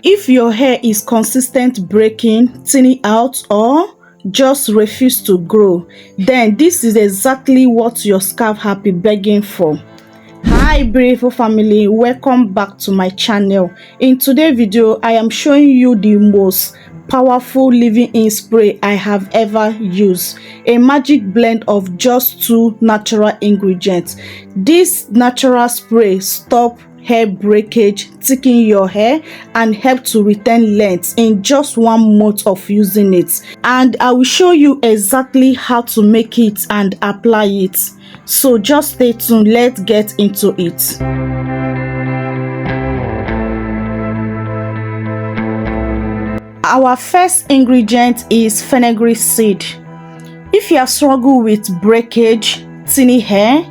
If your hair is consistent breaking, thinning out, or just refuse to grow, then this is exactly what your scalp has been begging for. Hi beautiful family, welcome back to my channel. In today's video, I am showing you the most powerful leave-in spray I have ever used. A magic blend of just 2 natural ingredients. This natural spray stops hair breakage, thicken your hair, and help to retain length in just 1 month of using it. And I will show you exactly how to make it and apply it. So just stay tuned, let's get into it. Our first ingredient is fenugreek seed. If you are struggling with breakage, thinning hair,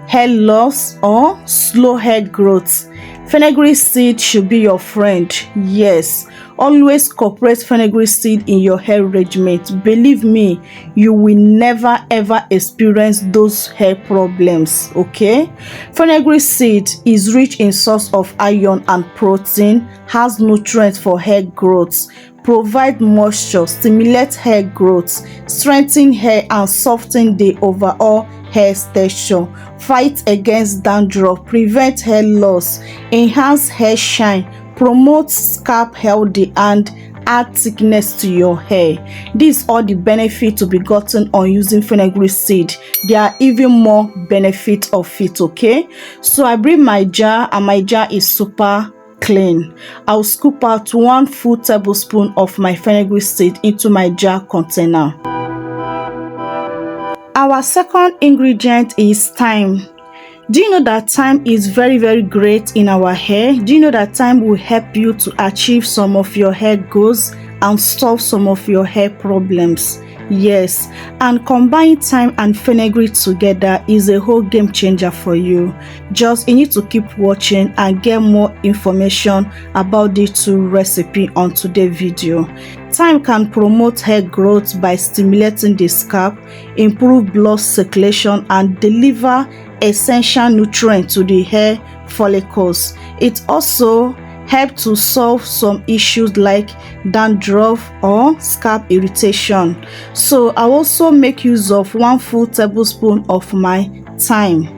hair loss, or slow hair growth, fenugreek seed should be your friend. Yes, always incorporate fenugreek seed in your hair regimen. Believe me, you will never ever experience those hair problems. Okay, fenugreek seed is rich in source of iron and protein, has nutrients for hair growth, provide moisture, stimulate hair growth, strengthen hair, and soften the overall hair texture, fight against dandruff, prevent hair loss, enhance hair shine, promote scalp healthy, and add thickness to your hair. These are the benefits to be gotten on using fenugreek seed. There are even more benefits of it. Okay, so I bring my jar, and my jar is super clean. I'll scoop out 1 full tablespoon of my fenugreek seed into my jar container. Our second ingredient is thyme. Do you know that thyme is very great in our hair? Do you know that thyme will help you to achieve some of your hair goals and solve some of your hair problems? Yes, and combine thyme and fenugreek together is a whole game changer for you. Just you need to keep watching and get more information about these 2 recipes on today's video. Thyme can promote hair growth by stimulating the scalp, improve blood circulation, and deliver essential nutrients to the hair follicles. It also help to solve some issues like dandruff or scalp irritation. So I also make use of 1 full tablespoon of my thyme.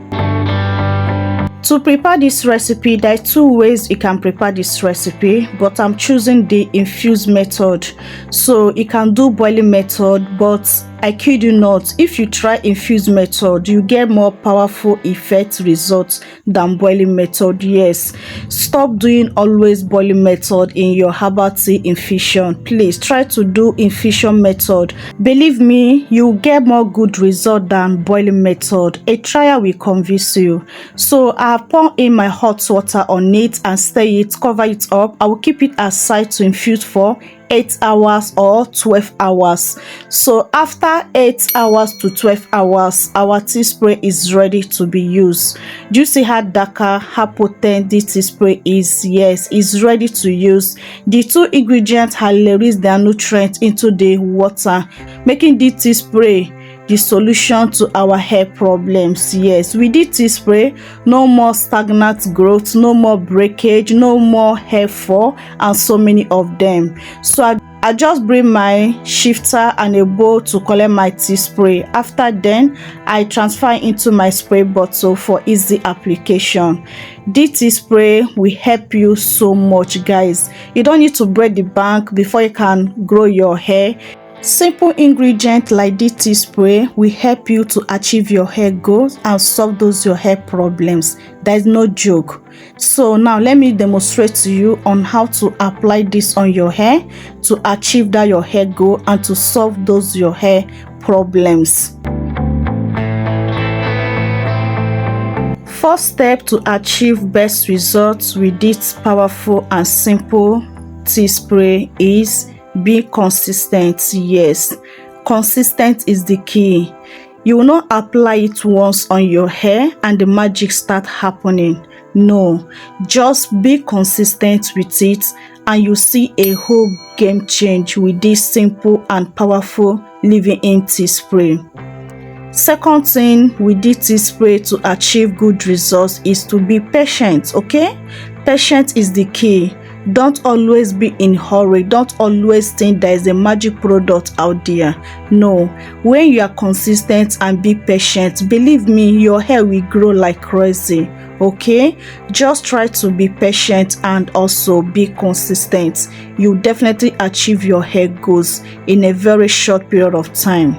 To prepare this recipe, there are 2 ways you can prepare this recipe, but I'm choosing the infused method. So you can do boiling method, but I kid you not, if you try infused method, you get more powerful effect results than boiling method. Yes, stop doing always boiling method in your herbal tea infusion. Please try to do infusion method. Believe me, you get more good result than boiling method. A trial will convince you. So I have poured in my hot water on it and stir it, cover it up. I will keep it aside to infuse for 8 hours or 12 hours. So after 8 hours to 12 hours, our tea spray is ready to be used. Do you see how darker, how potent this tea spray is? Yes, it's ready to use. The 2 ingredients have released their nutrients into the water, making this tea spray the solution to our hair problems. Yes, with this tea spray, no more stagnant growth, no more breakage, no more hair fall, and so many of them. So I just bring my shifter and a bowl to collect my tea spray. After then, I transfer into my spray bottle for easy application. This tea spray will help you so much, guys. You don't need to break the bank before you can grow your hair. Simple ingredient like this tea spray will help you to achieve your hair goals and solve those your hair problems. There is no joke. So now let me demonstrate to you on how to apply this on your hair to achieve that your hair goal and to solve those your hair problems. First step to achieve best results with this powerful and simple tea spray is be consistent. Yes, consistent is the key. You will not apply it once on your hair and the magic start happening. No, just be consistent with it and you see a whole game change with this simple and powerful leave-in tea spray. Second thing with this tea spray to achieve good results is to be patient. Okay, patience is the key. Don't always be in hurry. Don't always think there is a magic product out there. No, when you are consistent and be patient, believe me, your hair will grow like crazy. Okay, just try to be patient and also be consistent. You definitely achieve your hair goals in a very short period of time.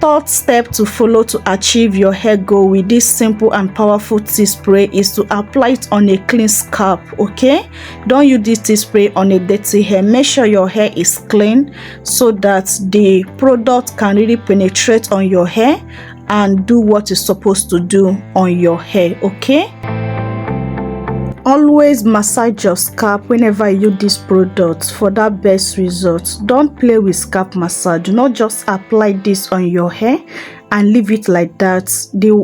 Third step to follow to achieve your hair goal with this simple and powerful tea spray is to apply it on a clean scalp. Okay, don't use this tea spray on a dirty hair. Make sure your hair is clean so that the product can really penetrate on your hair and do what it's supposed to do on your hair. Okay, always massage your scalp whenever you use this product for that best result. Don't play with scalp massage. Do not just apply this on your hair and leave it like that.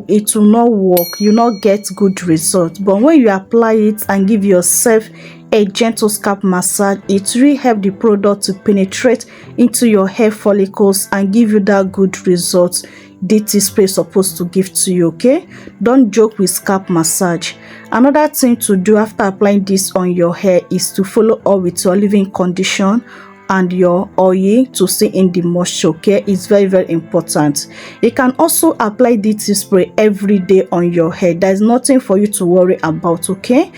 It will not work. You will not get good results. But when you apply it and give yourself a gentle scalp massage, it really helps the product to penetrate into your hair follicles and give you that good result this spray is supposed to give to you. Okay, don't joke with scalp massage. Another thing to do after applying this on your hair is to follow up with your leave-in condition and your oil to see in the moisture. Okay, it's very important. You can also apply this spray every day on your hair. There's nothing for you to worry about. Okay,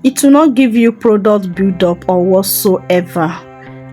it will not give you product buildup or whatsoever,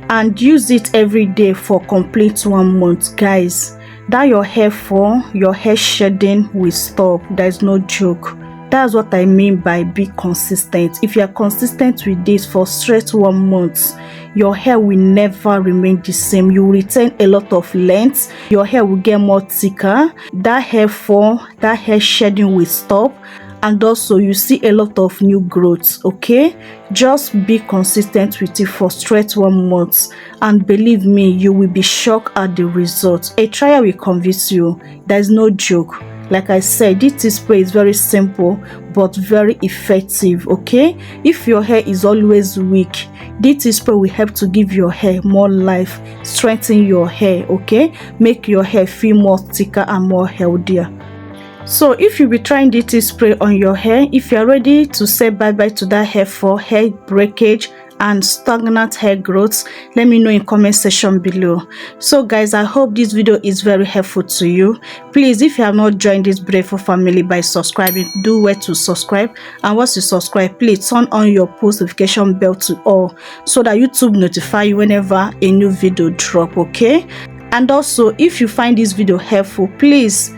and use it every day for complete 1 month, guys. That your hair fall, your hair shedding will stop. There's no joke. That's what I mean by be consistent. If you are consistent with this for straight 1 month, your hair will never remain the same. You will retain a lot of length. Your hair will get more thicker. That hair fall, that hair shedding will stop. And also you see a lot of new growth. Okay, just be consistent with it for straight 1 month, and believe me, you will be shocked at the results. A trial will convince you. There's no joke. Like I said, this spray is very simple but very effective. Okay, if your hair is always weak, this spray will help to give your hair more life, strengthen your hair. Okay, make your hair feel more thicker and more healthier. So if you be trying this spray on your hair, if you are ready to say bye-bye to that hair fall, hair breakage and stagnant hair growth, let me know in comment section below. So guys, I hope this video is very helpful to you. Please, if you have not joined this beautiful family by subscribing, do where to subscribe, and once you subscribe, please turn on your post notification bell to all so that YouTube notify you whenever a new video drop. Okay, and also if you find this video helpful, please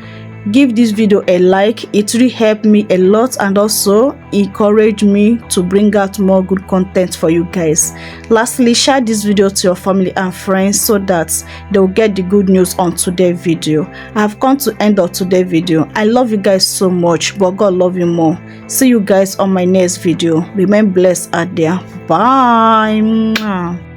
give this video a like. It really helped me a lot and also encourage me to bring out more good content for you guys. Lastly, share this video to your family and friends so that they will get the good news on today's video. I have come to end of today's video. I love you guys so much, but God love you more. See you guys on my next video. Remain blessed out there. Bye.